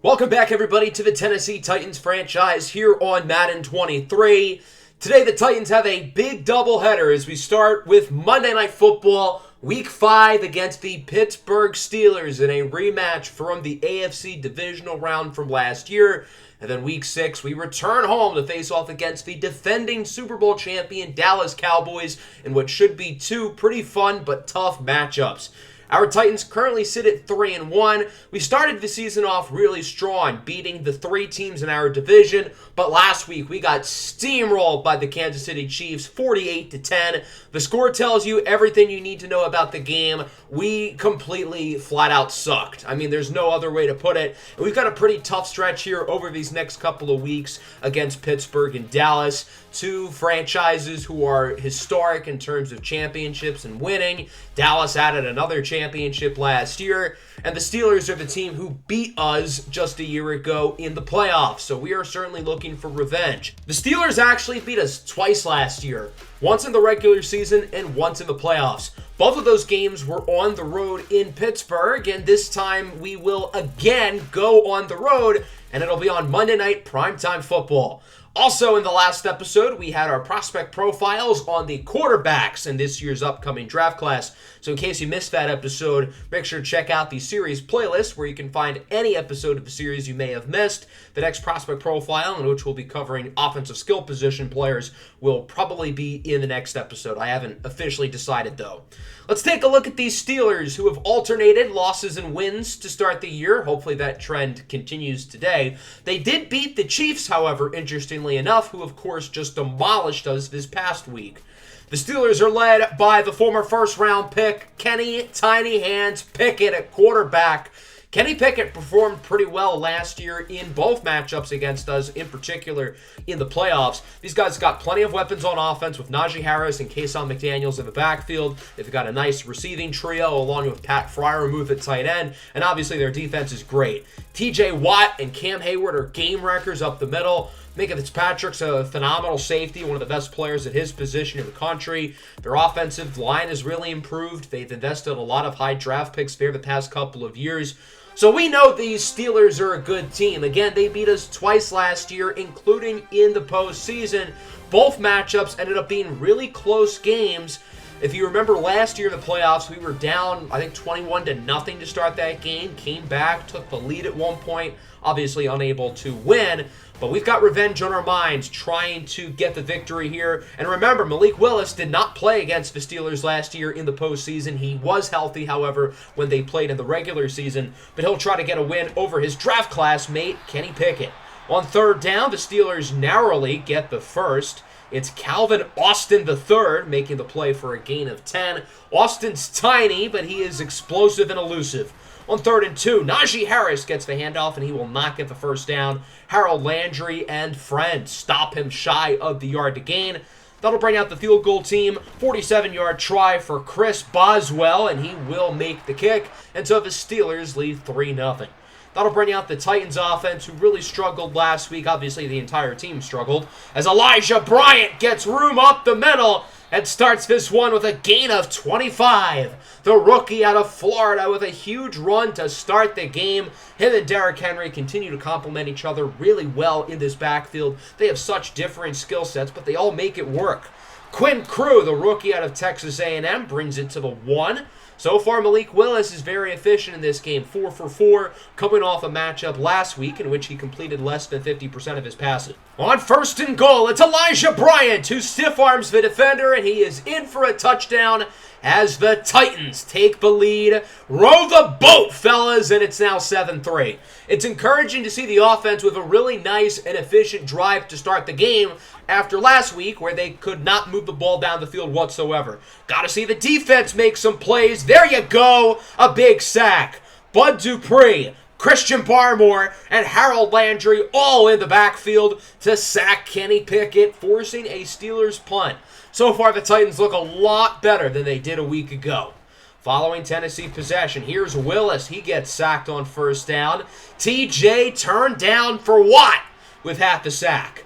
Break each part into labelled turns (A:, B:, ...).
A: Welcome back, everybody, to the Tennessee Titans franchise here on Madden 23. Today, the Titans have a big doubleheader as we start with Monday Night Football, Week 5 against the Pittsburgh Steelers in a rematch from the AFC divisional round from last year. And then Week 6, we return home to face off against the defending Super Bowl champion Dallas Cowboys in what should be two pretty fun but tough matchups. Our Titans currently sit at 3-1. We started the season off really strong, beating the three teams in our division, but last week we got steamrolled by the Kansas City Chiefs 48-10. The score tells you everything you need to know about the game. We completely flat out sucked. I mean, there's no other way to put it. And we've got a pretty tough stretch here over these next couple of weeks against Pittsburgh and Dallas, two franchises who are historic in terms of championships and winning. Dallas added another championship last year, and the Steelers are the team who beat us just a year ago in the playoffs, so we are certainly looking for revenge. The Steelers actually beat us twice last year, once in the regular season and once in the playoffs. Both of those games were on the road in Pittsburgh, and this time we will again go on the road, and it'll be on Monday Night Primetime Football. Also, in the last episode, we had our prospect profiles on the quarterbacks in this year's upcoming draft class. So in case you missed that episode, make sure to check out the series playlist where you can find any episode of the series you may have missed. The next prospect profile, in which we'll be covering offensive skill position players, will probably be in the next episode. I haven't officially decided, though. Let's take a look at these Steelers, who have alternated losses and wins to start the year. Hopefully that trend continues today. They did beat the Chiefs, however, interestingly enough, who of course just demolished us this past week. The Steelers are led by the former first-round pick, Kenny Tiny Hands Pickett at quarterback. Kenny Pickett performed pretty well last year in both matchups against us, in particular in the playoffs. These guys got plenty of weapons on offense with Najee Harris and Kayson McDaniels in the backfield. They've got a nice receiving trio along with Pat Freiermuth at tight end, and obviously their defense is great. TJ Watt and Cam Hayward are game wreckers up the middle. Minka Fitzpatrick's a phenomenal safety, one of the best players at his position in the country. Their offensive line has really improved. They've invested a lot of high draft picks there the past couple of years. So we know these Steelers are a good team. Again, they beat us twice last year, including in the postseason. Both matchups ended up being really close games. If you remember last year in the playoffs, we were down, I think, 21-0 to start that game. Came back, took the lead at one point, obviously unable to win. But we've got revenge on our minds, trying to get the victory here. And remember, Malik Willis did not play against the Steelers last year in the postseason. He was healthy, however, when they played in the regular season. But he'll try to get a win over his draft classmate, Kenny Pickett. On third down, the Steelers narrowly get the first. It's Calvin Austin III making the play for a gain of 10. Austin's tiny, but he is explosive and elusive. On 3rd and 2, Najee Harris gets the handoff, and he will not get the first down. Harold Landry and friends stop him shy of the yard to gain. That'll bring out the field goal team. 47-yard try for Chris Boswell, and he will make the kick. And so the Steelers lead 3-0. That'll bring out the Titans offense, who really struggled last week. Obviously, the entire team struggled, as Elijah Bryant gets room up the middle and starts this one with a gain of 25. The rookie out of Florida with a huge run to start the game. Him and Derrick Henry continue to complement each other really well in this backfield. They have such different skill sets, but they all make it work. Quinn Crew, the rookie out of Texas A&M, brings it to the 1. So far, Malik Willis is very efficient in this game, 4 for 4, coming off a matchup last week in which he completed less than 50% of his passes. On 1st and goal, it's Elijah Bryant who stiff arms the defender, and he is in for a touchdown as the Titans take the lead. Row the boat, fellas, and it's now 7-3. It's encouraging to see the offense with a really nice and efficient drive to start the game after last week where they could not move the ball down the field whatsoever. Got to see the defense make some plays. There you go, a big sack. Bud Dupree, Christian Barmore, and Harold Landry all in the backfield to sack Kenny Pickett, forcing a Steelers punt. So far, the Titans look a lot better than they did a week ago. Following Tennessee possession, here's Willis. He gets sacked on 1st down. TJ turned down for Watt with half the sack.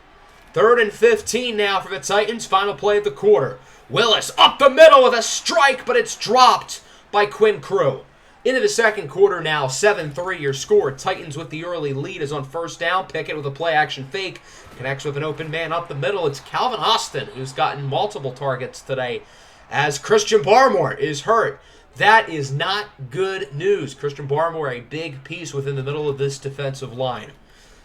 A: 3rd and 15 now for the Titans. Final play of the quarter. Willis up the middle with a strike, but it's dropped by Quinn Crew. Into the second quarter now, 7-3 your score. Titans with the early lead is on first down. Pickett with a play-action fake. Connects with an open man up the middle. It's Calvin Austin, who's gotten multiple targets today, as Christian Barmore is hurt. That is not good news. Christian Barmore, a big piece within the middle of this defensive line.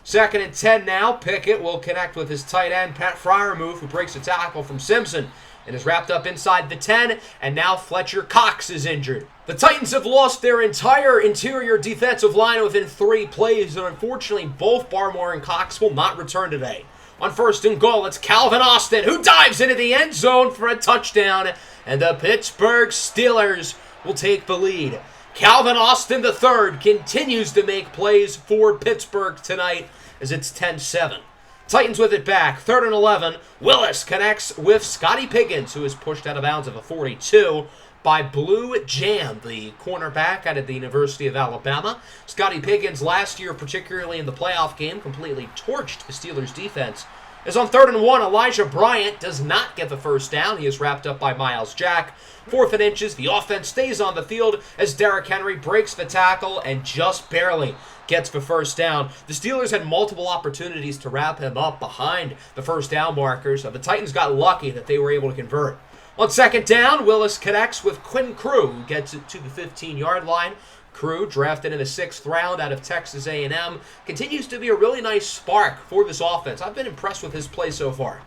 A: 2nd and 10 now. Pickett will connect with his tight end, Pat Freiermuth, who breaks a tackle from Simpson and is wrapped up inside the 10, and now Fletcher Cox is injured. The Titans have lost their entire interior defensive line within 3 plays, and unfortunately both Barmore and Cox will not return today. On 1st and goal, it's Calvin Austin, who dives into the end zone for a touchdown, and the Pittsburgh Steelers will take the lead. Calvin Austin III continues to make plays for Pittsburgh tonight as it's 10-7. Titans with it back. 3rd and 11. Willis connects with Scotty Pickens, who is pushed out of bounds of a 42 by Blue Jam, the cornerback out of the University of Alabama. Scotty Pickens last year, particularly in the playoff game, completely torched the Steelers' defense. As on 3rd and 1, Elijah Bryant does not get the first down. He is wrapped up by Miles Jack. 4th and inches, the offense stays on the field as Derrick Henry breaks the tackle and just barely gets the first down. The Steelers had multiple opportunities to wrap him up behind the first down markers. The Titans got lucky that they were able to convert. On 2nd down, Willis connects with Quinn Crew, who gets it to the 15-yard line. Crew, drafted in the 6th round out of Texas A&M, continues to be a really nice spark for this offense. I've been impressed with his play so far.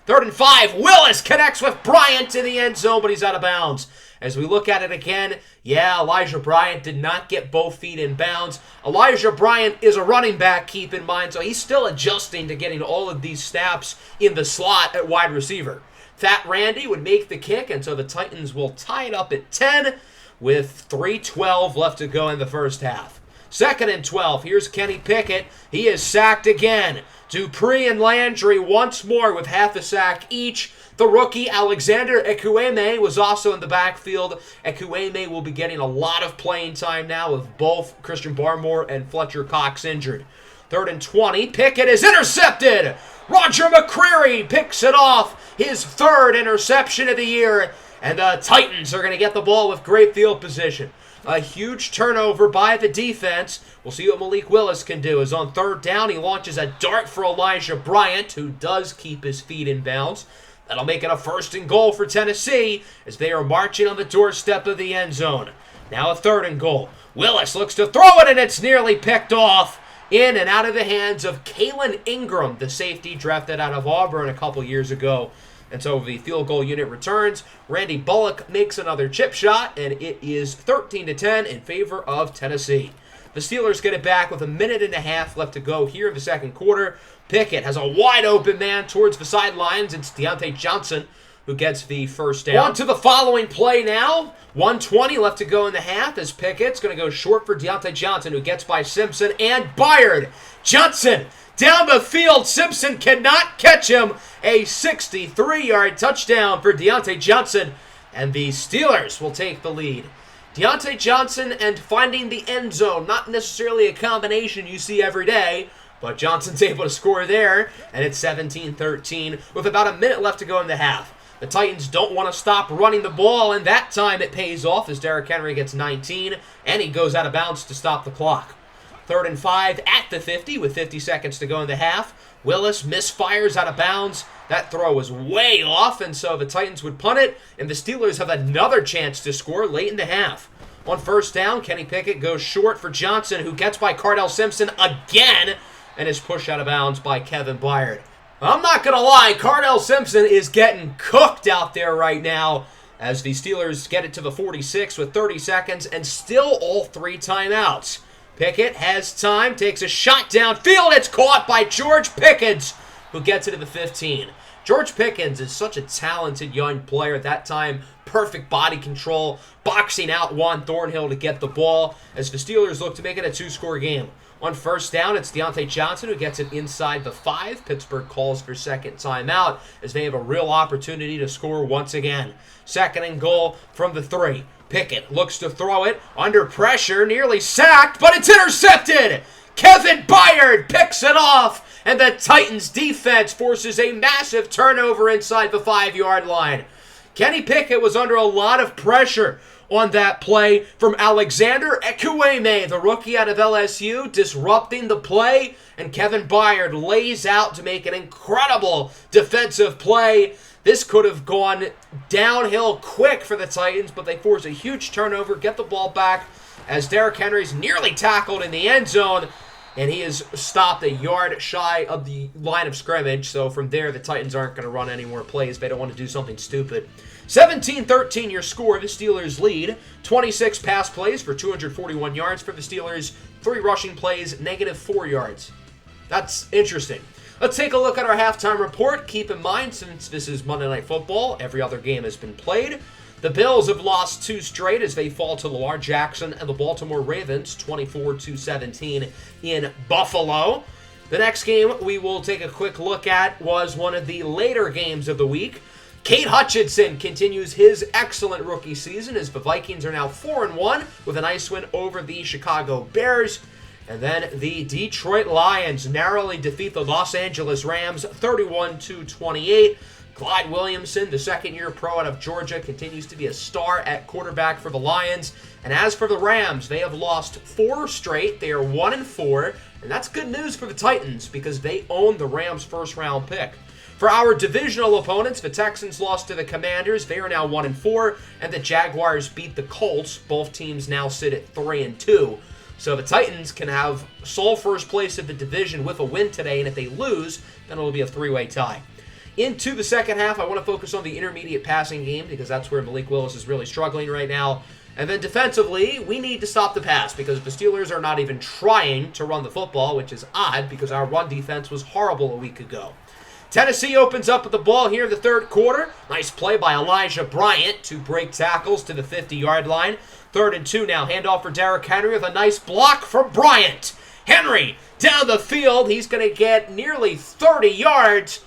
A: 3rd and 5, Willis connects with Bryant to the end zone, but he's out of bounds. As we look at it again, yeah, Elijah Bryant did not get both feet in bounds. Elijah Bryant is a running back, keep in mind, so he's still adjusting to getting all of these snaps in the slot at wide receiver. Fat Randy would make the kick, and so the Titans will tie it up at 10 with 3:12 left to go in the first half. 2nd and 12, here's Kenny Pickett. He is sacked again. Dupree and Landry once more with half a sack each. The rookie Alexander Ekwueme was also in the backfield. Ekwueme will be getting a lot of playing time now with both Christian Barmore and Fletcher Cox injured. 3rd and 20, Pickett is intercepted. Roger McCreary picks it off, his 3rd interception of the year, and the Titans are going to get the ball with great field position. A huge turnover by the defense. We'll see what Malik Willis can do. As on 3rd down, he launches a dart for Elijah Bryant, who does keep his feet in bounds. That'll make it a 1st and goal for Tennessee as they are marching on the doorstep of the end zone. Now a 3rd and goal. Willis looks to throw it, and it's nearly picked off. In and out of the hands of Kalen Ingram, the safety drafted out of Auburn a couple years ago. And so the field goal unit returns. Randy Bullock makes another chip shot, and it is 13-10 in favor of Tennessee. The Steelers get it back with 1.5 minutes left to go here in the second quarter. Pickett has a wide open man towards the sidelines. It's Deontay Johnson who gets the first down. On to the following play now. 1:20 left to go in the half as Pickett's going to go short for Deontay Johnson, who gets by Simpson and Byard. Johnson down the field. Simpson cannot catch him. A 63-yard touchdown for Deontay Johnson, and the Steelers will take the lead. Deontay Johnson and finding the end zone, not necessarily a combination you see every day, but Johnson's able to score there, and it's 17-13 with about 1 minute left to go in the half. The Titans don't want to stop running the ball, and that time it pays off as Derrick Henry gets 19, and he goes out of bounds to stop the clock. 3rd and 5 at the 50 with 50 seconds to go in the half. Willis misfires out of bounds. That throw was way off, and so the Titans would punt it, and the Steelers have another chance to score late in the half. On 1st down, Kenny Pickett goes short for Johnson, who gets by Cardell Simpson again, and is pushed out of bounds by Kevin Byard. I'm not going to lie, Cardell Simpson is getting cooked out there right now as the Steelers get it to the 46 with 30 seconds and still all 3 timeouts. Pickett has time, takes a shot downfield. It's caught by George Pickens, who gets it to the 15. George Pickens is such a talented young player. At that time, perfect body control, boxing out Juan Thornhill to get the ball as the Steelers look to make it a 2-score game. On 1st down, it's Deontay Johnson who gets it inside the 5. Pittsburgh calls for second timeout as they have a real opportunity to score once again. 2nd and goal from the 3. Pickett looks to throw it under pressure, nearly sacked, but it's intercepted! Kevin Byard picks it off, and the Titans defense forces a massive turnover inside the 5-yard line. Kenny Pickett was under a lot of pressure on that play from Alexander Ekwueme, the rookie out of LSU, disrupting the play, and Kevin Byard lays out to make an incredible defensive play. This could have gone downhill quick for the Titans, but they force a huge turnover, get the ball back as Derrick Henry's nearly tackled in the end zone, and he is stopped a yard shy of the line of scrimmage. So from there, the Titans aren't going to run any more plays. They don't want to do something stupid. 17-13 your score. The Steelers lead. 26 pass plays for 241 yards for the Steelers. 3 rushing plays, -4 yards. That's interesting. Let's take a look at our halftime report. Keep in mind, since this is Monday Night Football, every other game has been played. The Bills have lost 2 straight as they fall to Lamar Jackson and the Baltimore Ravens, 24-17 in Buffalo. The next game we will take a quick look at was one of the later games of the week. Kate Hutchinson continues his excellent rookie season as the Vikings are now 4-1 with a nice win over the Chicago Bears. And then the Detroit Lions narrowly defeat the Los Angeles Rams 31-28. Clyde Williamson, the second-year pro out of Georgia, continues to be a star at quarterback for the Lions. And as for the Rams, they have lost 4 straight. They are 1-4, and that's good news for the Titans because they own the Rams' first-round pick. For our divisional opponents, the Texans lost to the Commanders. They are now 1-4, and the Jaguars beat the Colts. Both teams now sit at 3-2. So the Titans can have sole first place of the division with a win today, and if they lose, then it'll be a 3-way tie. Into the second half, I want to focus on the intermediate passing game because that's where Malik Willis is really struggling right now. And then defensively, we need to stop the pass because the Steelers are not even trying to run the football, which is odd because our run defense was horrible a week ago. Tennessee opens up with the ball here in the third quarter. Nice play by Elijah Bryant to break tackles to the 50-yard line. 3rd and 2 now. Handoff for Derrick Henry with a nice block from Bryant. Henry down the field. He's going to get nearly 30 yards,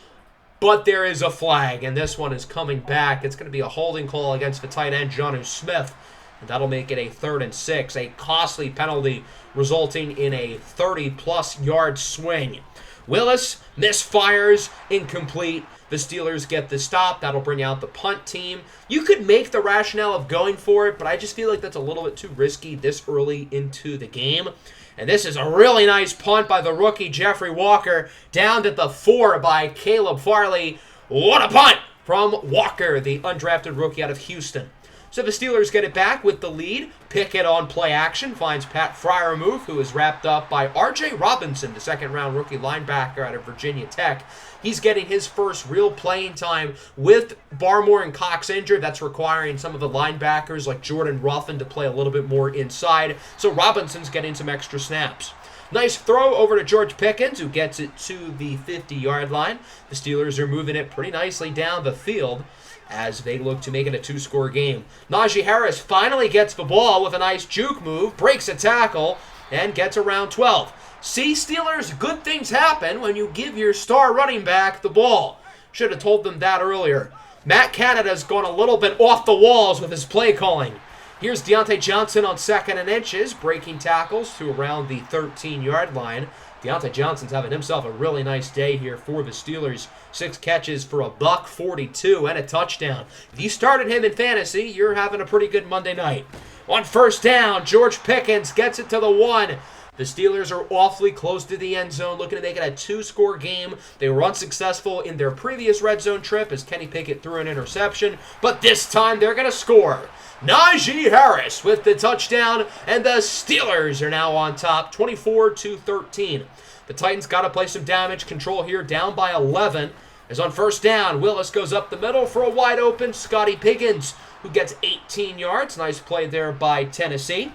A: but there is a flag, and this one is coming back. It's going to be a holding call against the tight end, Jonnu Smith, and that'll make it a 3rd and 6, a costly penalty resulting in a 30-plus yard swing. Willis misfires, incomplete. The Steelers get the stop. That'll bring out the punt team. You could make the rationale of going for it, but I just feel like that's a little bit too risky this early into the game. And this is a really nice punt by the rookie Jeffrey Walker, down at the 4 by Caleb Farley. What a punt from Walker, the undrafted rookie out of Houston. So the Steelers get it back with the lead. Pickett on play action finds Pat Freiermuth, who is wrapped up by R.J. Robinson, the second-round rookie linebacker out of Virginia Tech. He's getting his first real playing time with Barmore and Cox injured. That's requiring some of the linebackers like Jordan Ruffin to play a little bit more inside. So Robinson's getting some extra snaps. Nice throw over to George Pickens, who gets it to the 50-yard line. The Steelers are moving it pretty nicely down the field as they look to make it a 2-score game. Najee Harris finally gets the ball with a nice juke move, breaks a tackle, and gets around 12. See, Steelers, good things happen when you give your star running back the ball. Should have told them that earlier. Matt Canada's gone a little bit off the walls with his play calling. Here's Deontay Johnson on 2nd and inches, breaking tackles to around the 13-yard line. Deontay Johnson's having himself a really nice day here for the Steelers. 6 catches for a $142 and a touchdown. If you started him in fantasy, you're having a pretty good Monday night. On 1st down, George Pickens gets it to the 1. The Steelers are awfully close to the end zone, looking to make it a 2-score game. They were unsuccessful in their previous red zone trip as Kenny Pickett threw an interception, but this time they're going to score. Najee Harris with the touchdown, and the Steelers are now on top, 24-13. The Titans got to play some damage control here, down by 11. As on 1st down, Willis goes up the middle for a wide open Scotty Pickens, who gets 18 yards. Nice play there by Tennessee.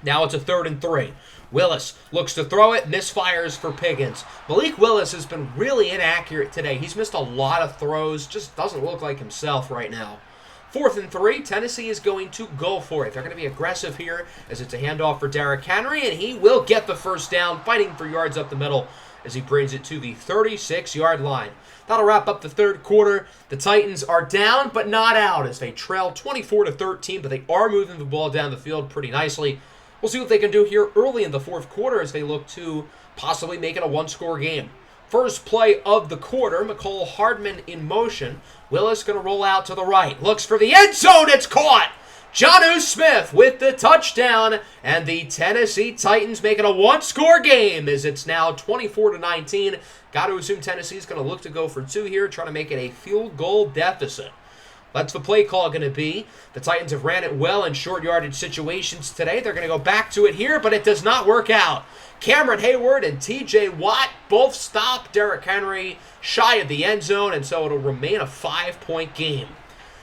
A: Now it's a 3rd and 3. Willis looks to throw it, misfires for Pickens. Malik Willis has been really inaccurate today. He's missed a lot of throws, just doesn't look like himself right now. 4th and 3, Tennessee is going to go for it. They're going to be aggressive here as it's a handoff for Derrick Henry, and he will get the 1st down, fighting for yards up the middle as he brings it to the 36-yard line. That'll wrap up the 3rd quarter. The Titans are down but not out as they trail 24-13, but they are moving the ball down the field pretty nicely. We'll see what they can do here early in the 4th quarter as they look to possibly make it a 1-score game. First play of the quarter, McCole Hardman in motion. Willis going to roll out to the right. Looks for the end zone. It's caught Jonnu Smith with the touchdown, and the Tennessee Titans make it a one-score game as it's now 24-19. Got to assume Tennessee's going to look to go for two here, trying to make it a field goal deficit. That's the play call going to be. The Titans have ran it well in short yardage situations today. They're going to go back to it here, but it does not work out. Cameron Hayward and T.J. Watt both stop Derrick Henry shy of the end zone, and so it'll remain a 5-point game.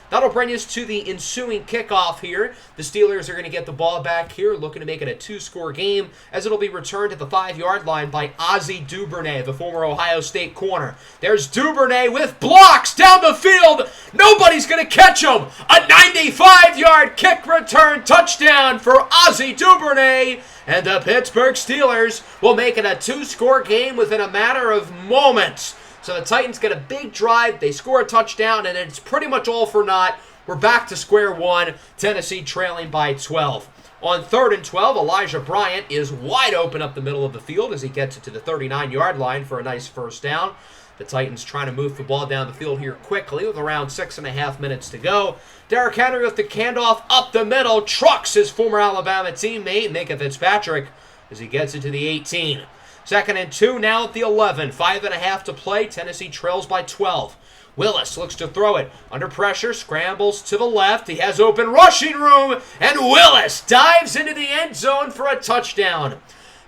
A: That'll bring us to the ensuing kickoff here. The Steelers are going to get the ball back here, looking to make it a two-score game, as it'll be returned at the 5-yard line by Ozzie Duvernay, the former Ohio State corner. There's Duvernay with blocks down the field. Nobody's going to catch him. A 95-yard kick return touchdown for Ozzie Duvernay, and the Pittsburgh Steelers will make it a two-score game within a matter of moments. So the Titans get a big drive, they score a touchdown, and it's pretty much all for naught. We're back to square one, Tennessee trailing by 12. On 3rd and 12, Elijah Bryant is wide open up the middle of the field as he gets it to the 39-yard line for a nice first down. The Titans trying to move the ball down the field here quickly with around 6.5 minutes to go. Derrick Henry with the handoff up the middle, trucks his former Alabama teammate, Minka Fitzpatrick, as he gets it to the 18. 2nd and 2 now at the 11. 5.5 to play. Tennessee trails by 12. Willis looks to throw it. Under pressure, scrambles to the left. He has open rushing room, and Willis dives into the end zone for a touchdown.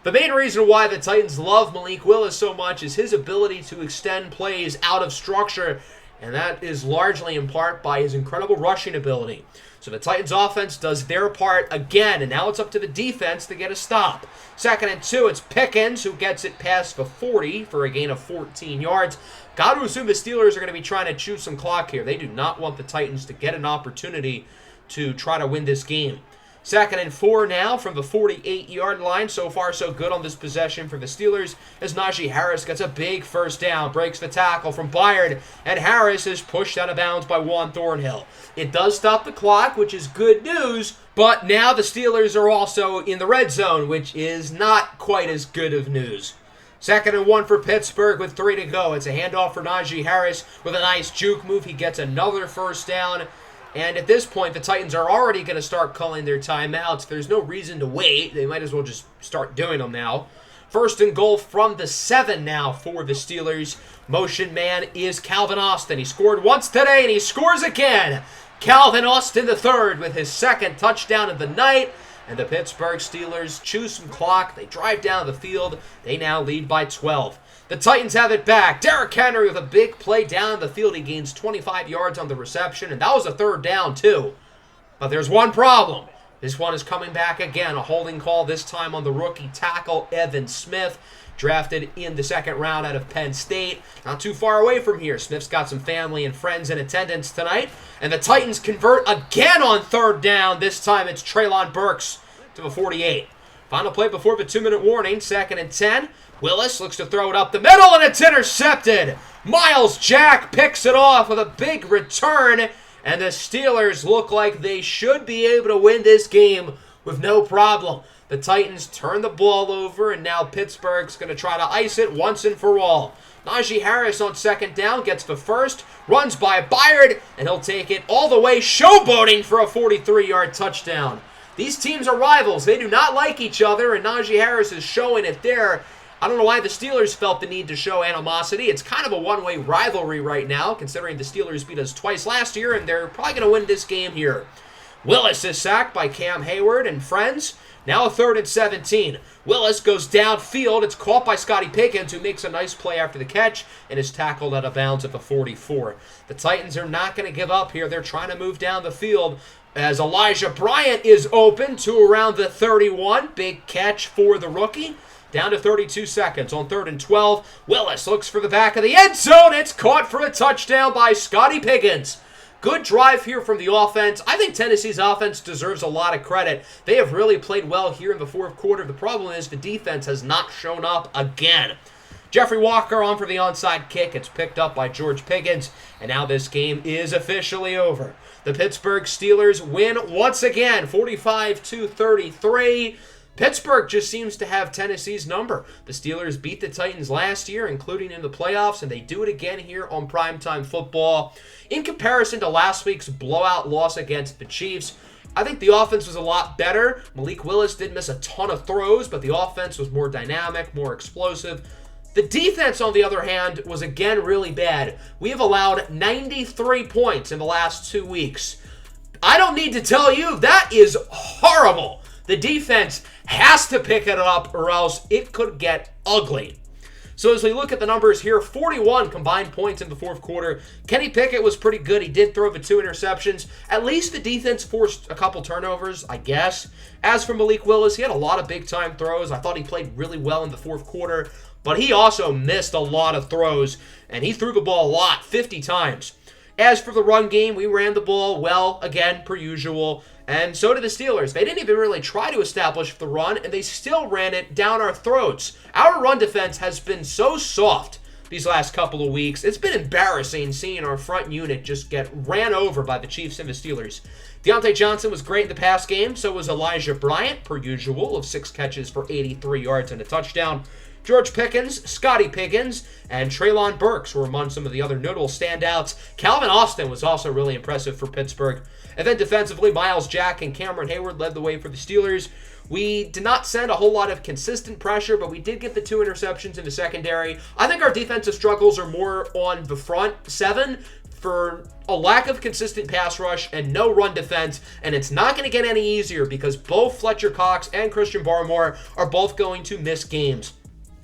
A: The main reason why the Titans love Malik Willis so much is his ability to extend plays out of structure, and that is largely in part by his incredible rushing ability. So the Titans offense does their part again, and now it's up to the defense to get a stop. 2nd and 2, it's Pickens who gets it past the 40 for a gain of 14 yards. Got to assume the Steelers are going to be trying to chew some clock here. They do not want the Titans to get an opportunity to try to win this game. 2nd and 4 now from the 48-yard line. So far, so good on this possession for the Steelers as Najee Harris gets a big first down, breaks the tackle from Byard, and Harris is pushed out of bounds by Juan Thornhill. It does stop the clock, which is good news, but now the Steelers are also in the red zone, which is not quite as good of news. 2nd and 1 for Pittsburgh with 3 to go. It's a handoff for Najee Harris with a nice juke move. He gets another first down. And at this point, the Titans are already going to start calling their timeouts. There's no reason to wait. They might as well just start doing them now. 1st and goal from the 7 now for the Steelers. Motion man is Calvin Austin. He scored once today, and he scores again. Calvin Austin III with his 2nd touchdown of the night. And the Pittsburgh Steelers chew some clock. They drive down the field. They now lead by 12. The Titans have it back. Derrick Henry with a big play down the field. He gains 25 yards on the reception, and that was a 3rd down too. But there's one problem. This one is coming back again. A holding call, this time on the rookie tackle, Evan Smith, drafted in the 2nd round out of Penn State. Not too far away from here. Smith's got some family and friends in attendance tonight. And the Titans convert again on 3rd down. This time it's Treylon Burks to the 48. Final play before the 2-minute warning. 2nd and 10. Willis looks to throw it up the middle, and it's intercepted. Miles Jack picks it off with a big return, and the Steelers look like they should be able to win this game with no problem. The Titans turn the ball over, and now Pittsburgh's going to try to ice it once and for all. Najee Harris on 2nd down gets the first, runs by Byard, and he'll take it all the way showboating for a 43-yard touchdown. These teams are rivals. They do not like each other, and Najee Harris is showing it there. I don't know why the Steelers felt the need to show animosity. It's kind of a one-way rivalry right now, considering the Steelers beat us twice last year, and they're probably going to win this game here. Willis is sacked by Cam Hayward and friends. Now a 3rd and 17. Willis goes downfield. It's caught by Scotty Pickens, who makes a nice play after the catch and is tackled out of bounds at the 44. The Titans are not going to give up here. They're trying to move down the field as Elijah Bryant is open to around the 31. Big catch for the rookie. Down to 32 seconds on 3rd and 12. Willis looks for the back of the end zone. It's caught for a touchdown by Scotty Pickens. Good drive here from the offense. I think Tennessee's offense deserves a lot of credit. They have really played well here in the 4th quarter. The problem is the defense has not shown up again. Jeffrey Walker on for the onside kick. It's picked up by George Pickens, and now this game is officially over. The Pittsburgh Steelers win once again, 45-33. Pittsburgh just seems to have Tennessee's number. The Steelers beat the Titans last year, including in the playoffs, and they do it again here on Primetime Football. In comparison to last week's blowout loss against the Chiefs, I think the offense was a lot better. Malik Willis did miss a ton of throws, but the offense was more dynamic, more explosive. The defense, on the other hand, was again really bad. We have allowed 93 points in the last 2 weeks. I don't need to tell you, that is horrible. The defense has to pick it up or else it could get ugly. So as we look at the numbers here, 41 combined points in the fourth quarter. Kenny Pickett was pretty good. He did throw for 2 interceptions. At least the defense forced a couple turnovers, I guess. As for Malik Willis, he had a lot of big-time throws. I thought he played really well in the fourth quarter, but he also missed a lot of throws, and he threw the ball a lot, 50 times. As for the run game, we ran the ball well, again, per usual, and so did the Steelers. They didn't even really try to establish the run, and they still ran it down our throats. Our run defense has been so soft these last couple of weeks. It's been embarrassing seeing our front unit just get ran over by the Chiefs and the Steelers. Deontay Johnson was great in the pass game, so was Elijah Bryant, per usual, of 6 catches for 83 yards and a touchdown. George Pickens, Scotty Pickens, and Treylon Burks were among some of the other notable standouts. Calvin Austin was also really impressive for Pittsburgh. And then defensively, Myles Jack and Cameron Hayward led the way for the Steelers. We did not send a whole lot of consistent pressure, but we did get the 2 interceptions in the secondary. I think our defensive struggles are more on the front 7 for a lack of consistent pass rush and no run defense, and it's not going to get any easier because both Fletcher Cox and Christian Barmore are both going to miss games.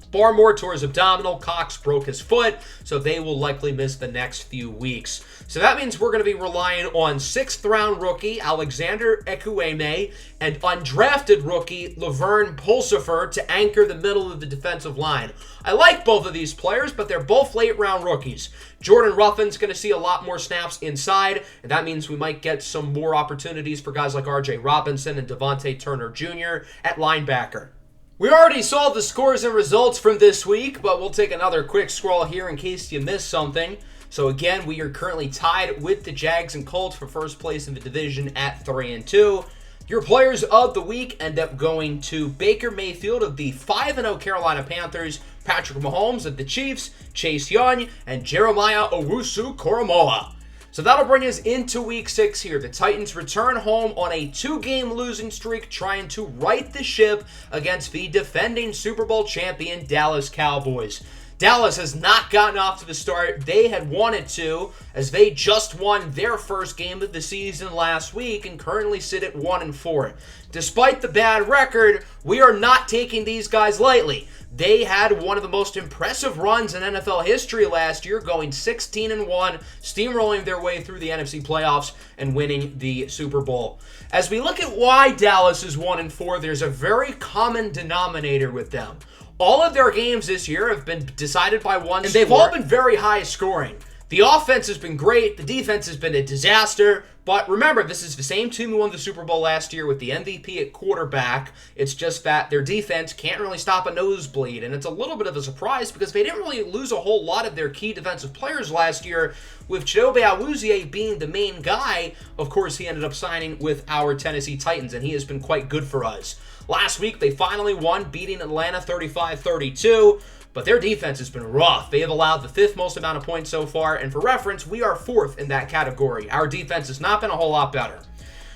A: Barmore tore his abdominal, Cox broke his foot, so they will likely miss the next few weeks. So that means we're going to be relying on 6th-round rookie Alexander Ekwueme and undrafted rookie Laverne Pulsifer to anchor the middle of the defensive line. I like both of these players, but they're both late-round rookies. Jordan Ruffin's going to see a lot more snaps inside, and that means we might get some more opportunities for guys like R.J. Robinson and Devontae Turner Jr. at linebacker. We already saw the scores and results from this week, but we'll take another quick scroll here in case you missed something. So again, we are currently tied with the Jags and Colts for first place in the division at 3-2. Your players of the week end up going to Baker Mayfield of the 5-0 Carolina Panthers, Patrick Mahomes of the Chiefs, Chase Young, and Jeremiah Owusu-Koramoah. So that'll bring us into week 6 here. The Titans return home on a 2-game losing streak, trying to right the ship against the defending Super Bowl champion Dallas Cowboys. Dallas has not gotten off to the start they had wanted to, as they just won their first game of the season last week and currently sit at 1-4. Despite the bad record, we are not taking these guys lightly. They had one of the most impressive runs in NFL history last year, going 16-1, steamrolling their way through the NFC playoffs and winning the Super Bowl. As we look at why Dallas is 1-4, there's a very common denominator with them. All of their games this year have been decided by one score, and they've all been very high scoring. The offense has been great, the defense has been a disaster, but remember, this is the same team who won the Super Bowl last year with the MVP at quarterback. It's just that their defense can't really stop a nosebleed, and it's a little bit of a surprise because they didn't really lose a whole lot of their key defensive players last year, with Chidobe Awuzie being the main guy. Of course, he ended up signing with our Tennessee Titans, and he has been quite good for us. Last week, they finally won, beating Atlanta 35-32, but their defense has been rough. They have allowed the 5th most amount of points so far, and for reference, we are 4th in that category. Our defense has not been a whole lot better.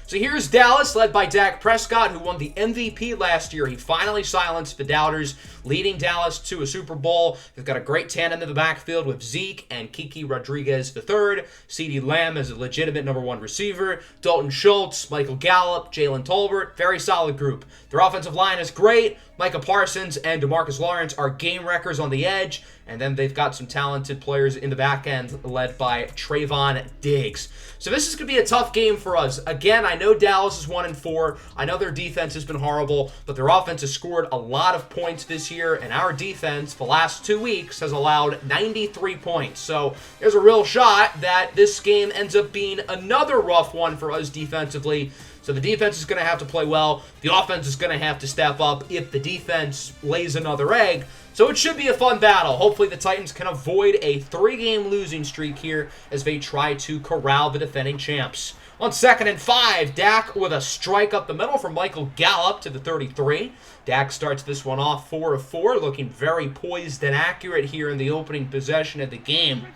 A: So here's Dallas, led by Dak Prescott, who won the MVP last year. He finally silenced the doubters, leading Dallas to a Super Bowl. They've got a great tandem in the backfield with Zeke and Kiki Rodriguez III. CeeDee Lamb is a legitimate number 1 receiver. Dalton Schultz, Michael Gallup, Jalen Tolbert, very solid group. Their offensive line is great. Micah Parsons and DeMarcus Lawrence are game wreckers on the edge. And then they've got some talented players in the back end led by Trayvon Diggs. So this is going to be a tough game for us. Again, I know Dallas is 1-4. I know their defense has been horrible, but their offense has scored a lot of points this year, and our defense, the last 2 weeks, has allowed 93 points. So there's a real shot that this game ends up being another rough one for us defensively. So the defense is going to have to play well. The offense is going to have to step up if the defense lays another egg. So it should be a fun battle. Hopefully the Titans can avoid a 3-game losing streak here as they try to corral the defending champs. On 2nd and 5, Dak with a strike up the middle from Michael Gallup to the 33. Dak starts this one off 4 of 4, looking very poised and accurate here in the opening possession of the game.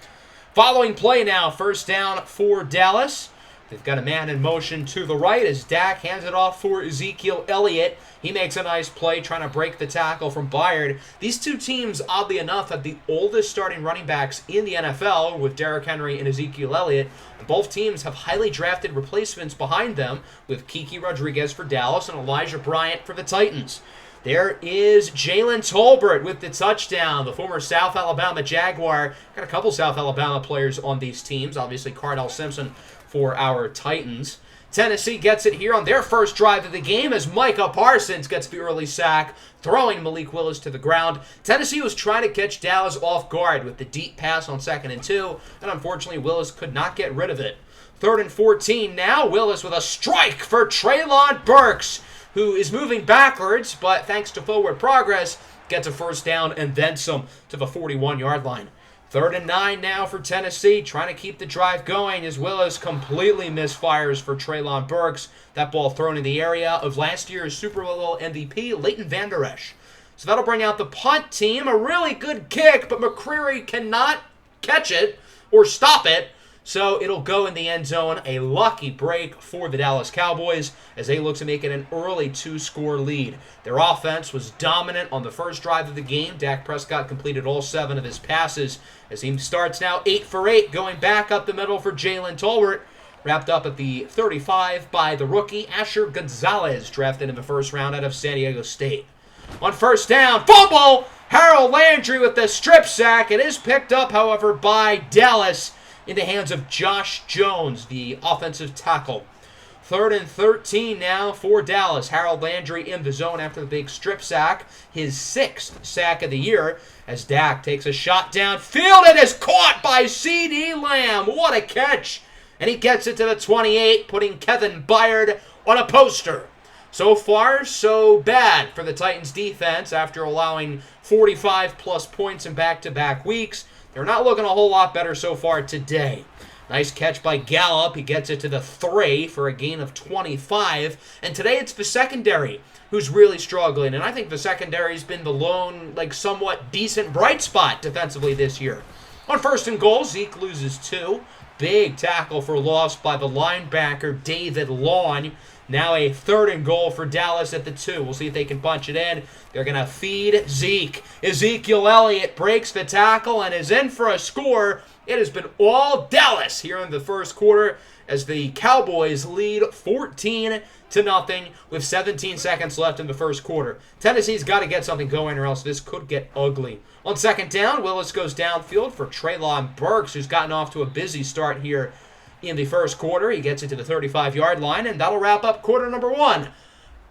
A: Following play now, first down for Dallas. They've got a man in motion to the right as Dak hands it off for Ezekiel Elliott. He makes a nice play trying to break the tackle from Byard. These two teams, oddly enough, have the oldest starting running backs in the NFL with Derrick Henry and Ezekiel Elliott. Both teams have highly drafted replacements behind them with Keke Rodriguez for Dallas and Elijah Bryant for the Titans. There is Jalen Tolbert with the touchdown, the former South Alabama Jaguar. Got a couple South Alabama players on these teams. Obviously, Cardell Simpson for our Titans. Tennessee gets it here on their first drive of the game as Micah Parsons gets the early sack, throwing Malik Willis to the ground. Tennessee was trying to catch Dallas off guard with the deep pass on 2nd and 2, and unfortunately Willis could not get rid of it. 3rd and 14 now. Willis with a strike for Treylon Burks, who is moving backwards, but thanks to forward progress, gets a first down and then some to the 41-yard line. 3rd and 9 now for Tennessee, trying to keep the drive going as Willis completely misfires for Treylon Burks. That ball thrown in the area of last year's Super Bowl MVP, Leighton Vander Esch. So that'll bring out the punt team. A really good kick, but McCreary cannot catch it or stop it. So it'll go in the end zone. A lucky break for the Dallas Cowboys as they look to make it an early 2-score lead. Their offense was dominant on the first drive of the game. Dak Prescott completed all 7 of his passes as he starts now 8 for 8, going back up the middle for Jalen Tolbert. Wrapped up at the 35 by the rookie Asher Gonzalez, drafted in the first round out of San Diego State. On first down, fumble! Harold Landry with the strip sack. It is picked up, however, by Dallas in the hands of Josh Jones, the offensive tackle. 3rd and 13 now for Dallas. Harold Landry in the zone after the big strip sack, his 6th sack of the year, as Dak takes a shot downfield and is caught by CeeDee Lamb. What a catch! And he gets it to the 28, putting Kevin Byard on a poster. So far, so bad for the Titans defense after allowing 45-plus points in back-to-back weeks. They're not looking a whole lot better so far today. Nice catch by Gallup. He gets it to the 3 for a gain of 25. And today it's the secondary who's really struggling. And I think the secondary's been the lone, somewhat decent bright spot defensively this year. On 1st and goal, Zeke loses 2. Big tackle for loss by the linebacker, David Long. Now a 3rd and goal for Dallas at the 2. We'll see if they can punch it in. They're going to feed Zeke. Ezekiel Elliott breaks the tackle and is in for a score. It has been all Dallas here in the first quarter as the Cowboys lead 14-0 with 17 seconds left in the first quarter. Tennessee's got to get something going or else this could get ugly. On 2nd down, Willis goes downfield for Treylon Burks, who's gotten off to a busy start here in the first quarter. He gets it to the 35-yard line, and that'll wrap up quarter number 1.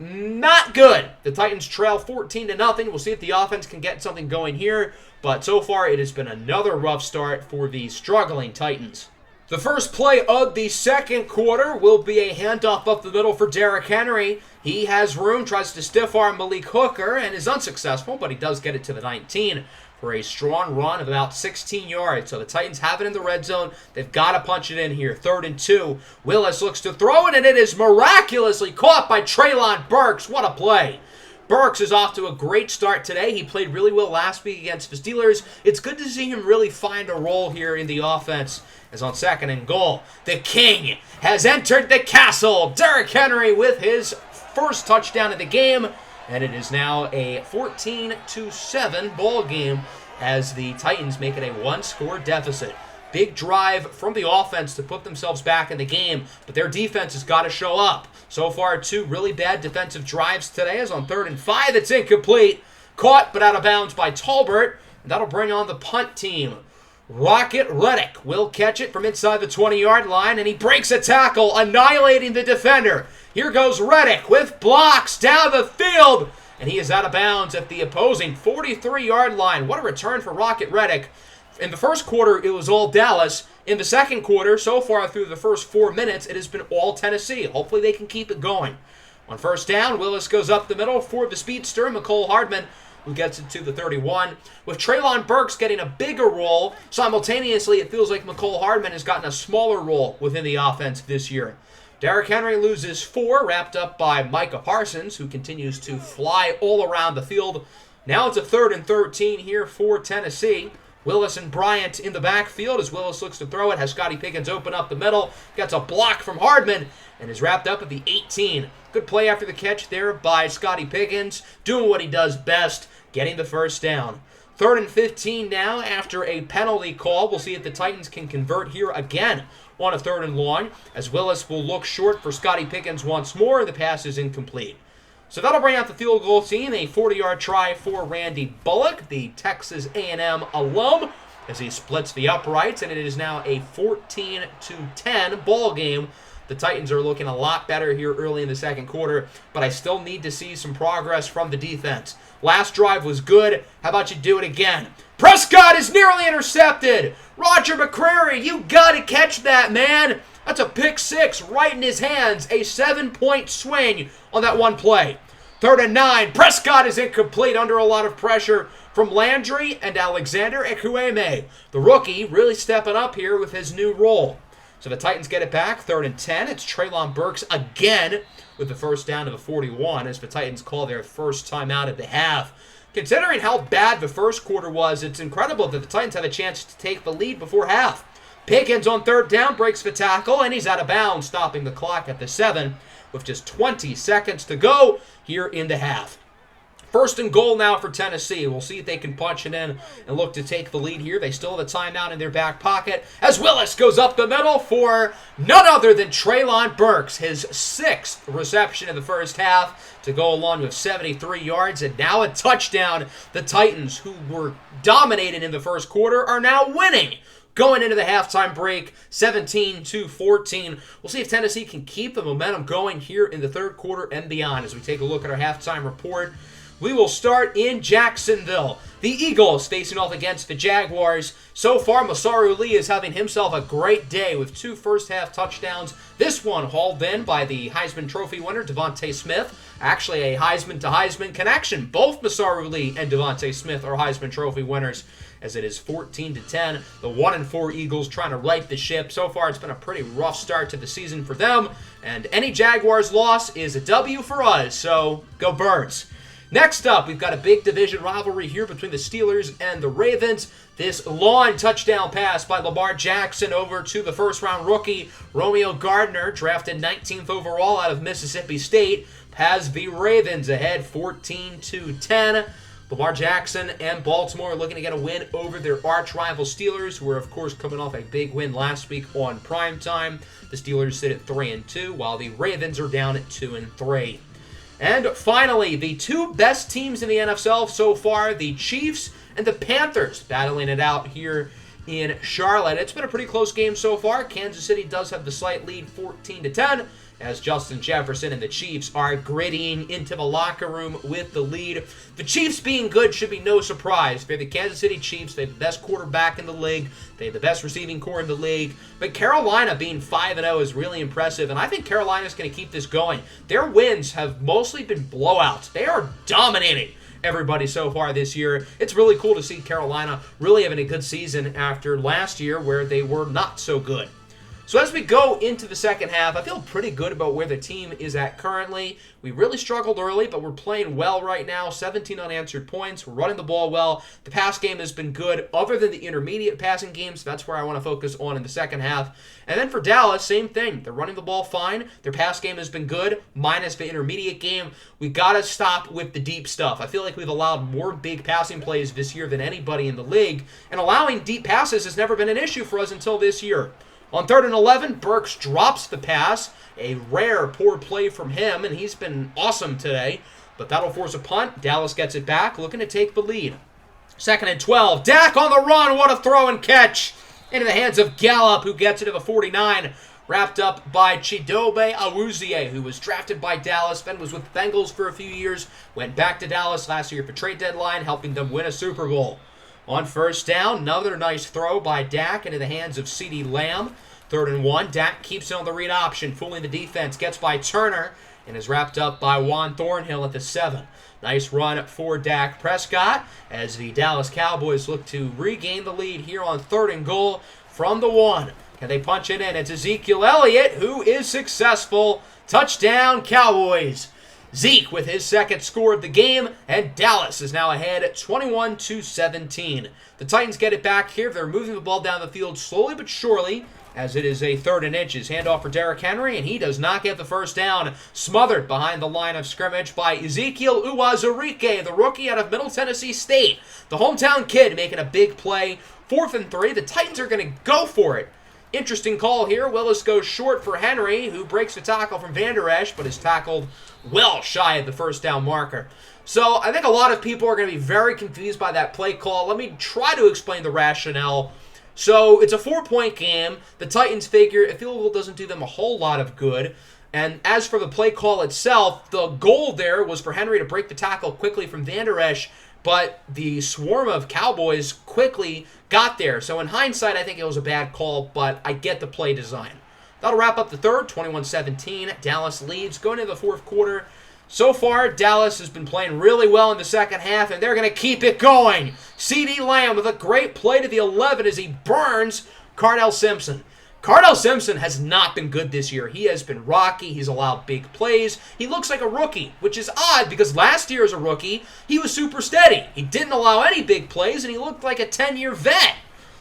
A: Not good. The Titans trail 14-0. We'll see if the offense can get something going here, but so far it has been another rough start for the struggling Titans. The first play of the second quarter will be a handoff up the middle for Derrick Henry. He has room, tries to stiff arm Malik Hooker, and is unsuccessful, but he does get it to the 19 for a strong run of about 16 yards. So the Titans have it in the red zone. They've got to punch it in here. 3rd and 2. Willis looks to throw it, and it is miraculously caught by Treylon Burks. What a play. Burks is off to a great start today. He played really well last week against the Steelers. It's good to see him really find a role here in the offense. As on 2nd and goal, the King has entered the castle. Derrick Henry with his first touchdown of the game. And it is now a 14-7 ball game as the Titans make it a 1-score deficit. Big drive from the offense to put themselves back in the game, but their defense has got to show up. So far, 2 really bad defensive drives today. As on 3rd and 5, it's incomplete. Caught, but out of bounds by Tolbert. And that'll bring on the punt team. Rocket Reddick will catch it from inside the 20-yard line, and he breaks a tackle, annihilating the defender. Here goes Reddick with blocks down the field, and he is out of bounds at the opposing 43-yard line. What a return for Rocket Reddick. In the first quarter, it was all Dallas. In the second quarter, so far through the first 4 minutes, it has been all Tennessee. Hopefully they can keep it going. On first down, Willis goes up the middle for the speedster, Mecole Hardman, who gets it to the 31. With Treylon Burks getting a bigger role, simultaneously it feels like Mecole Hardman has gotten a smaller role within the offense this year. Derrick Henry loses 4, wrapped up by Micah Parsons, who continues to fly all around the field. Now it's a 3rd and 13 here for Tennessee. Willis and Bryant in the backfield as Willis looks to throw it. Has Scotty Pickens open up the middle. Gets a block from Hardman and is wrapped up at the 18. Good play after the catch there by Scotty Pickens. Doing what he does best, getting the first down. 3rd and 15 now after a penalty call. We'll see if the Titans can convert here again on a 3rd and long, as Willis will look short for Scotty Pickens once more, and the pass is incomplete. So that'll bring out the field goal team, a 40-yard try for Randy Bullock, the Texas A&M alum, as he splits the uprights, and it is now a 14-10 ball game. The Titans are looking a lot better here early in the second quarter, but I still need to see some progress from the defense. Last drive was good. How about you do it again? Prescott is nearly intercepted. Roger McCreary, you got to catch that, man. That's a pick six right in his hands. A 7-point swing on that one play. 3rd and 9. Prescott is incomplete under a lot of pressure from Landry and Alexander Ekwueme. The rookie really stepping up here with his new role. So the Titans get it back. 3rd and 10. It's Treylon Burks again with the first down to the 41 as the Titans call their first timeout at the half. Considering how bad the first quarter was, it's incredible that the Titans had a chance to take the lead before half. Pickens on 3rd down breaks the tackle, and he's out of bounds, stopping the clock at the 7 with just 20 seconds to go here in the half. 1st and goal now for Tennessee. We'll see if they can punch it in and look to take the lead here. They still have a timeout in their back pocket as Willis goes up the middle for none other than Treylon Burks, his 6th reception in the first half to go along with 73 yards and now a touchdown. The Titans, who were dominated in the first quarter, are now winning. Going into the halftime break, 17-14. We'll see if Tennessee can keep the momentum going here in the third quarter and beyond as we take a look at our halftime report. We will start in Jacksonville. The Eagles facing off against the Jaguars. So far, Masaru Lee is having himself a great day with 2 first-half touchdowns. This one hauled in by the Heisman Trophy winner, Devontae Smith. Actually, a Heisman to Heisman connection. Both Masaru Lee and Devontae Smith are Heisman Trophy winners, as it is 14-10. The 1-4 Eagles trying to right the ship. So far, it's been a pretty rough start to the season for them, and any Jaguars loss is a W for us, so go Birds. Next up, we've got a big division rivalry here between the Steelers and the Ravens. This long touchdown pass by Lamar Jackson over to the first-round rookie, Romeo Gardner, drafted 19th overall out of Mississippi State, has the Ravens ahead 14-10. Lamar Jackson and Baltimore looking to get a win over their arch-rival Steelers, who are, of course, coming off a big win last week on primetime. The Steelers sit at 3-2, while the Ravens are down at 2-3. And finally, the 2 best teams in the NFL so far, the Chiefs and the Panthers, battling it out here in Charlotte. It's been a pretty close game so far. Kansas City does have the slight lead, 14-10, as Justin Jefferson and the Chiefs are grittying into the locker room with the lead. The Chiefs being good should be no surprise. They're the Kansas City Chiefs. They have the best quarterback in the league. They have the best receiving core in the league. But Carolina being 5-0 is really impressive, and I think Carolina's going to keep this going. Their wins have mostly been blowouts. They are dominating everybody so far this year. It's really cool to see Carolina really having a good season after last year where they were not so good. So as we go into the second half, I feel pretty good about where the team is at currently. We really struggled early, but we're playing well right now. 17 unanswered points. We're running the ball well. The pass game has been good other than the intermediate passing games. That's where I want to focus on in the second half. And then for Dallas, same thing. They're running the ball fine. Their pass game has been good, minus the intermediate game. We got to stop with the deep stuff. I feel like we've allowed more big passing plays this year than anybody in the league, and allowing deep passes has never been an issue for us until this year. On 3rd and 11, Burks drops the pass. A rare poor play from him, and he's been awesome today. But that'll force a punt. Dallas gets it back, looking to take the lead. 2nd and 12. Dak on the run. What a throw and catch. Into the hands of Gallup, who gets it to the 49. Wrapped up by Chidobe Awuzie, who was drafted by Dallas, then was with the Bengals for a few years. Went back to Dallas last year for trade deadline, helping them win a Super Bowl. On 1st down, another nice throw by Dak into the hands of CeeDee Lamb. 3rd and 1, Dak keeps it on the read option, fooling the defense, gets by Turner, and is wrapped up by Juan Thornhill at the 7. Nice run for Dak Prescott as the Dallas Cowboys look to regain the lead here on 3rd and goal from the 1. Can they punch it in? It's Ezekiel Elliott who is successful. Touchdown, Cowboys. Zeke with his second score of the game, and Dallas is now ahead at 21-17. The Titans get it back here. They're moving the ball down the field slowly but surely, as it is a 3rd and inches. Handoff for Derrick Henry, and he does not get the first down. Smothered behind the line of scrimmage by Ezekiel Uwazurike, the rookie out of Middle Tennessee State. The hometown kid making a big play. 4th and 3. The Titans are going to go for it. Interesting call here. Willis goes short for Henry, who breaks the tackle from Van Der Esch, but is tackled well shy of the first down marker. So I think a lot of people are going to be very confused by that play call. Let me try to explain the rationale. So it's a 4-point game. The Titans figure a field goal doesn't do them a whole lot of good. And as for the play call itself, the goal there was for Henry to break the tackle quickly from Van Der Esch, but the swarm of Cowboys quickly got there. So in hindsight, I think it was a bad call, but I get the play design. That'll wrap up the third, 21-17. Dallas leads going into the fourth quarter. So far, Dallas has been playing really well in the second half, and they're going to keep it going. CeeDee Lamb with a great play to the 11 as he burns Cardell Simpson. Cardell Simpson has not been good this year. He has been rocky. He's allowed big plays. He looks like a rookie, which is odd because last year as a rookie, he was super steady. He didn't allow any big plays, and he looked like a 10-year vet.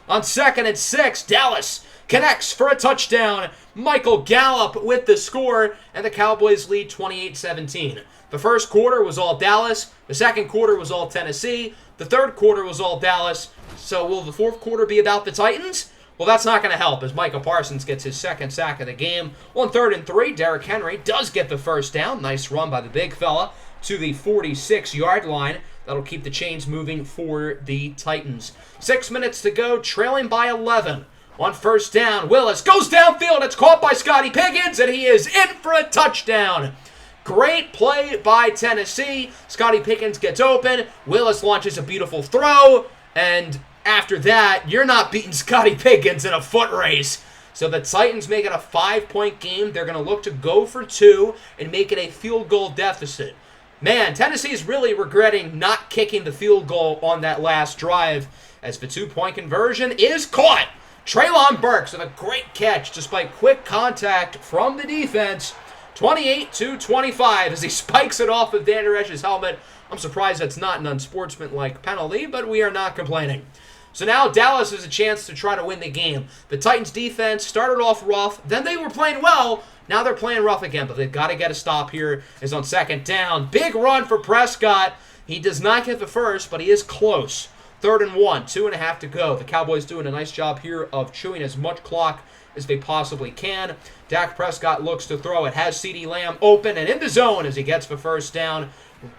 A: On 2nd and 6, Dallas connects for a touchdown. Michael Gallup with the score, and the Cowboys lead 28-17. The first quarter was all Dallas. The second quarter was all Tennessee. The third quarter was all Dallas. So will the fourth quarter be about the Titans? Well, that's not going to help as Micah Parsons gets his second sack of the game. On 3rd and 3, Derrick Henry does get the first down. Nice run by the big fella to the 46-yard line. That'll keep the chains moving for the Titans. 6 minutes to go, trailing by 11. On first down, Willis goes downfield. It's caught by Scotty Pickens, and he is in for a touchdown. Great play by Tennessee. Scotty Pickens gets open. Willis launches a beautiful throw, and after that, you're not beating Scotty Pickens in a foot race. So the Titans make it a 5-point game. They're going to look to go for 2 and make it a field goal deficit. Man, Tennessee's really regretting not kicking the field goal on that last drive as the 2-point conversion is caught. Treylon Burks with a great catch despite quick contact from the defense. 28-25 as he spikes it off of Van Der Esch's helmet. I'm surprised that's not an unsportsmanlike penalty, but we are not complaining. So now Dallas has a chance to try to win the game. The Titans defense started off rough, then they were playing well. Now they're playing rough again, but they've got to get a stop here. Is on 2nd down. Big run for Prescott. He does not get the first, but he is close. 3rd and 1, 2.5 to go. The Cowboys doing a nice job here of chewing as much clock as they possibly can. Dak Prescott looks to throw. It has CeeDee Lamb open and in the zone as he gets the first down.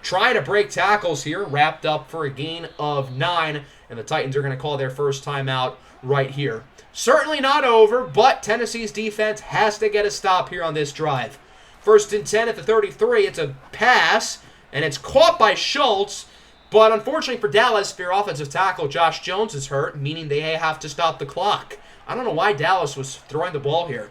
A: Trying to break tackles here, wrapped up for a gain of 9, and the Titans are going to call their first timeout right here. Certainly not over, but Tennessee's defense has to get a stop here on this drive. 1st and 10 at the 33. It's a pass, and it's caught by Schultz, but unfortunately for Dallas, their offensive tackle Josh Jones is hurt, meaning they have to stop the clock. I don't know why Dallas was throwing the ball here.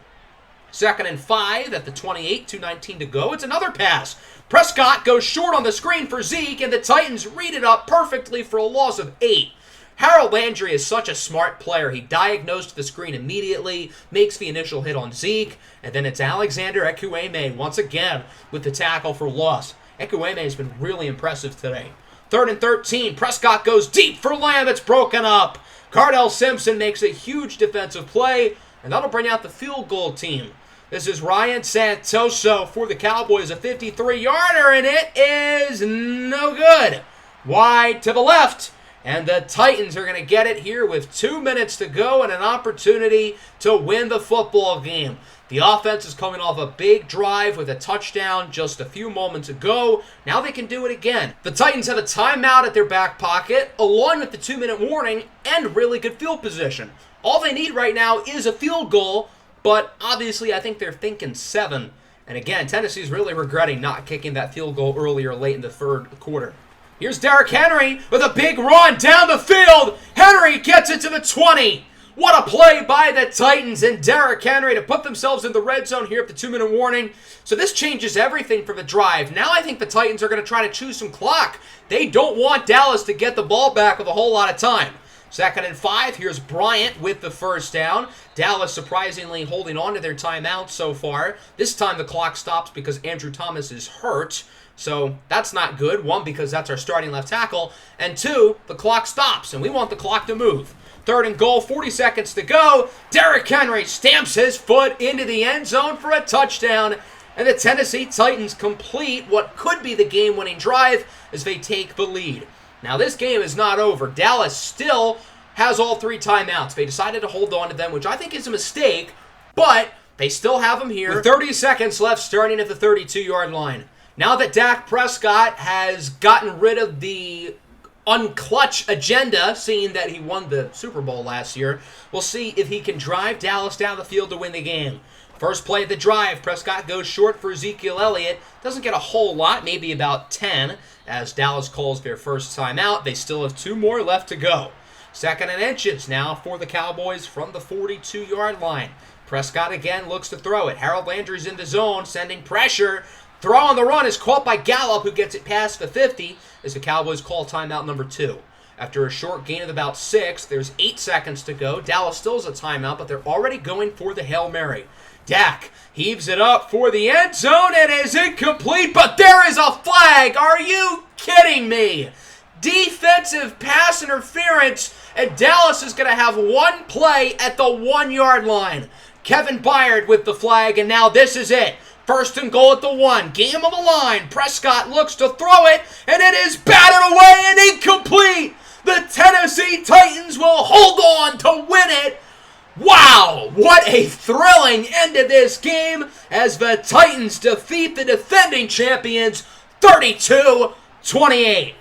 A: 2nd and 5 at the 28, 2:19 to go. It's another pass. Prescott goes short on the screen for Zeke, and the Titans read it up perfectly for a loss of 8. Harold Landry is such a smart player. He diagnosed the screen immediately, makes the initial hit on Zeke, and then it's Alexander Ekwueme once again with the tackle for loss. Ekwueme has been really impressive today. 3rd and 13, Prescott goes deep for Lamb. It's broken up. Cardell Simpson makes a huge defensive play, and that'll bring out the field goal team. This is Ryan Santoso for the Cowboys, a 53-yarder, and it is no good. Wide to the left, and the Titans are going to get it here with 2 minutes to go and an opportunity to win the football game. The offense is coming off a big drive with a touchdown just a few moments ago. Now they can do it again. The Titans have a timeout at their back pocket, along with the 2-minute warning and really good field position. All they need right now is a field goal, but obviously I think they're thinking 7. And again, Tennessee's really regretting not kicking that field goal earlier late in the 3rd quarter. Here's Derrick Henry with a big run down the field. Henry gets it to the 20. What a play by the Titans and Derrick Henry to put themselves in the red zone here at the 2-minute warning. So this changes everything for the drive. Now I think the Titans are going to try to chew some clock. They don't want Dallas to get the ball back with a whole lot of time. 2nd and 5, here's Bryant with the first down. Dallas surprisingly holding on to their timeout so far. This time the clock stops because Andrew Thomas is hurt. So that's not good. One, because that's our starting left tackle. And two, the clock stops, and we want the clock to move. 3rd and goal, 40 seconds to go. Derrick Henry stamps his foot into the end zone for a touchdown. And the Tennessee Titans complete what could be the game-winning drive as they take the lead. Now, this game is not over. Dallas still has all 3 timeouts. They decided to hold on to them, which I think is a mistake, but they still have them here. With 30 seconds left, starting at the 32-yard line. Now that Dak Prescott has gotten rid of the unclutch agenda, seeing that he won the Super Bowl last year, we'll see if he can drive Dallas down the field to win the game. First play of the drive, Prescott goes short for Ezekiel Elliott. Doesn't get a whole lot, maybe about 10, as Dallas calls their first timeout. They still have 2 more left to go. 2nd and inches now for the Cowboys from the 42-yard line. Prescott again looks to throw it. Harold Landry's in the zone, sending pressure. Throw on the run is caught by Gallup, who gets it past the 50, as the Cowboys call timeout number 2. After a short gain of about 6, there's 8 seconds to go. Dallas still has a timeout, but they're already going for the Hail Mary. Dak heaves it up for the end zone. It is incomplete, but there is a flag. Are you kidding me? Defensive pass interference, and Dallas is going to have 1 play at the 1-yard line. Kevin Byard with the flag, and now this is it. 1st and goal at the 1. Game on the line. Prescott looks to throw it, and it is batted away and incomplete. The Tennessee Titans will hold on to win it. Wow, what a thrilling end to this game as the Titans defeat the defending champions 32-28.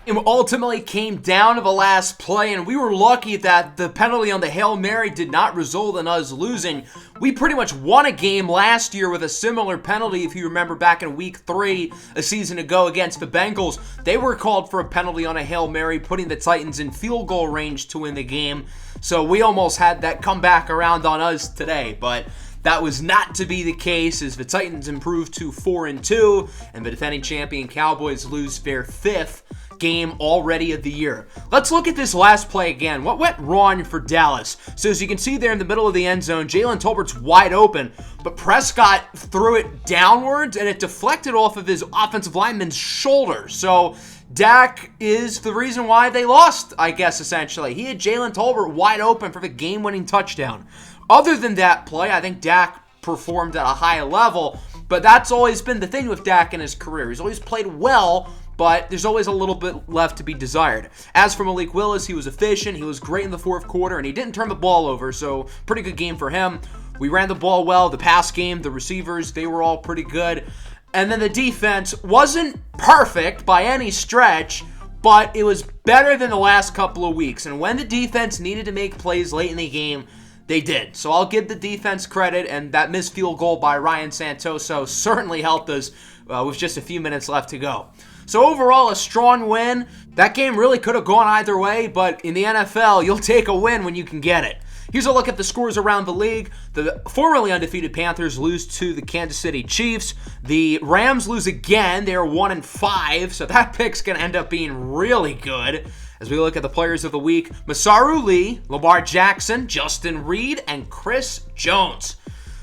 A: It ultimately came down to the last play, and we were lucky that the penalty on the Hail Mary did not result in us losing. We pretty much won a game last year with a similar penalty, if you remember back in Week 3 a season ago against the Bengals. They were called for a penalty on a Hail Mary, putting the Titans in field goal range to win the game. So we almost had that come back around on us today, but that was not to be the case as the Titans improved to 4-2, and the defending champion Cowboys lose their 5th game already of the year. Let's look at this last play again. What went wrong for Dallas? So as you can see there in the middle of the end zone, Jalen Tolbert's wide open, but Prescott threw it downwards and it deflected off of his offensive lineman's shoulder. So Dak is the reason why they lost, I guess, essentially. He had Jalen Tolbert wide open for the game-winning touchdown. Other than that play, I think Dak performed at a high level, but that's always been the thing with Dak in his career. He's always played well, but there's always a little bit left to be desired. As for Malik Willis, he was efficient, he was great in the 4th quarter, and he didn't turn the ball over, so pretty good game for him. We ran the ball well, the pass game, the receivers, they were all pretty good. And then the defense wasn't perfect by any stretch, but it was better than the last couple of weeks. And when the defense needed to make plays late in the game, they did. So I'll give the defense credit, and that missed field goal by Ryan Santoso certainly helped us with just a few minutes left to go. So overall, a strong win. That game really could have gone either way, but in the NFL, you'll take a win when you can get it. Here's a look at the scores around the league. The formerly undefeated Panthers lose to the Kansas City Chiefs. The Rams lose again. They're 1-5, so that pick's going to end up being really good. As we look at the players of the week, Masaru Lee, Lamar Jackson, Justin Reed, and Chris Jones.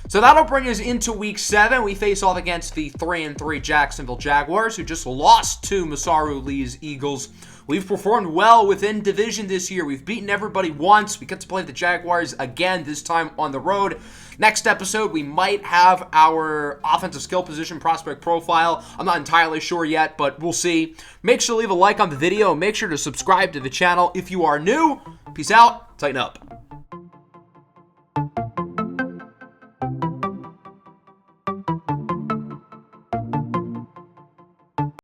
A: So that'll bring us into Week 7. We face off against the 3-3 Jacksonville Jaguars, who just lost to Masaru Lee's Eagles. We've performed well within division this year. We've beaten everybody once. We get to play the Jaguars again, this time on the road. Next episode, we might have our offensive skill position prospect profile. I'm not entirely sure yet, but we'll see. Make sure to leave a like on the video. Make sure to subscribe to the channel if you are new. Peace out. Tighten up.